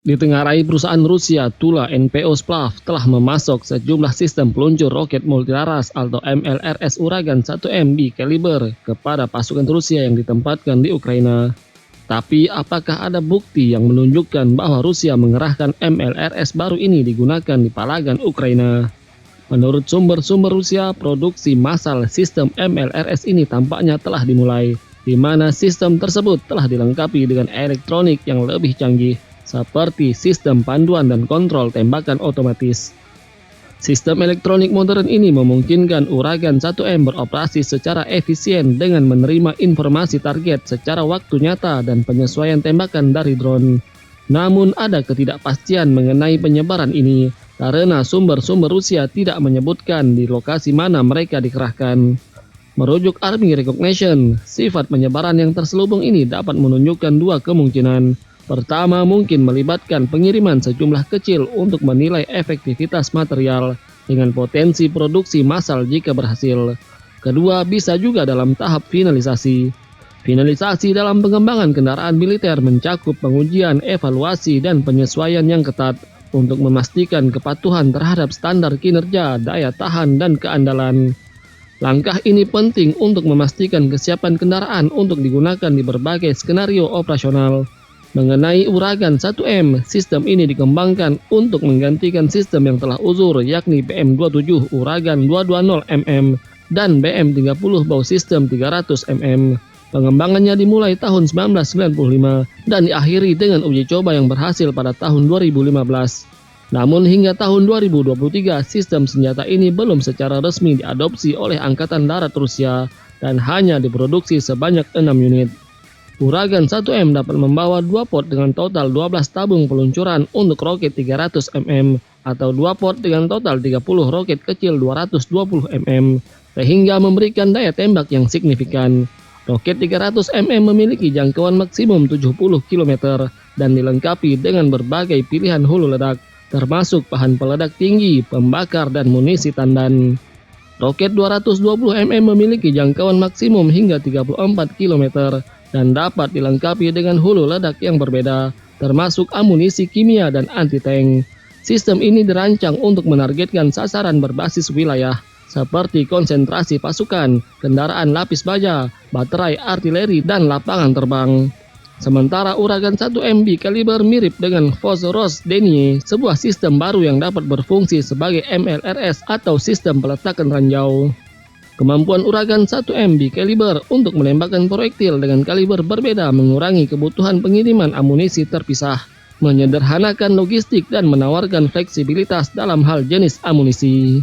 Ditengarai perusahaan Rusia Tula NPO Splav telah memasok sejumlah sistem peluncur roket multilaras atau MLRS Uragan 1M B kaliber kepada pasukan Rusia yang ditempatkan di Ukraina. Tapi apakah ada bukti yang menunjukkan bahwa Rusia mengerahkan MLRS baru ini digunakan di palagan Ukraina? Menurut sumber-sumber Rusia, produksi massal sistem MLRS ini tampaknya telah dimulai, di mana sistem tersebut telah dilengkapi dengan elektronik yang lebih canggih, seperti sistem panduan dan kontrol tembakan otomatis. Sistem elektronik modern ini memungkinkan Uragan 1M beroperasi secara efisien dengan menerima informasi target secara waktu nyata dan penyesuaian tembakan dari drone. Namun ada ketidakpastian mengenai penyebaran ini, karena sumber-sumber Rusia tidak menyebutkan di lokasi mana mereka dikerahkan. Merujuk Army Recognition, sifat penyebaran yang terselubung ini dapat menunjukkan dua kemungkinan. Pertama, mungkin melibatkan pengiriman sejumlah kecil untuk menilai efektivitas material dengan potensi produksi massal jika berhasil. Kedua, bisa juga dalam tahap finalisasi. Finalisasi dalam pengembangan kendaraan militer mencakup pengujian, evaluasi, dan penyesuaian yang ketat untuk memastikan kepatuhan terhadap standar kinerja, daya tahan, dan keandalan. Langkah ini penting untuk memastikan kesiapan kendaraan untuk digunakan di berbagai skenario operasional. Mengenai Uragan 1M, sistem ini dikembangkan untuk menggantikan sistem yang telah uzur, yakni BM-27 Uragan 220mm dan BM-30 Bow System 300mm. Pengembangannya dimulai tahun 1995 dan diakhiri dengan uji coba yang berhasil pada tahun 2015. Namun hingga tahun 2023, sistem senjata ini belum secara resmi diadopsi oleh Angkatan Darat Rusia dan hanya diproduksi sebanyak 6 unit. Uragan 1M dapat membawa 2 port dengan total 12 tabung peluncuran untuk roket 300mm atau 2 port dengan total 30 roket kecil 220mm sehingga memberikan daya tembak yang signifikan. Roket 300mm memiliki jangkauan maksimum 70 km dan dilengkapi dengan berbagai pilihan hulu ledak, termasuk bahan peledak tinggi, pembakar, dan munisi tandan. Roket 220mm memiliki jangkauan maksimum hingga 34 km dan dapat dilengkapi dengan hulu ledak yang berbeda, termasuk amunisi kimia dan anti-tank. Sistem ini dirancang untuk menargetkan sasaran berbasis wilayah, seperti konsentrasi pasukan, kendaraan lapis baja, baterai artileri, dan lapangan terbang. Sementara Uragan 1M B kaliber mirip dengan Vozrozhdeniye, sebuah sistem baru yang dapat berfungsi sebagai MLRS atau sistem peletakan ranjau. Kemampuan Uragan 1M B kaliber untuk menembakkan proyektil dengan kaliber berbeda mengurangi kebutuhan pengiriman amunisi terpisah, menyederhanakan logistik dan menawarkan fleksibilitas dalam hal jenis amunisi.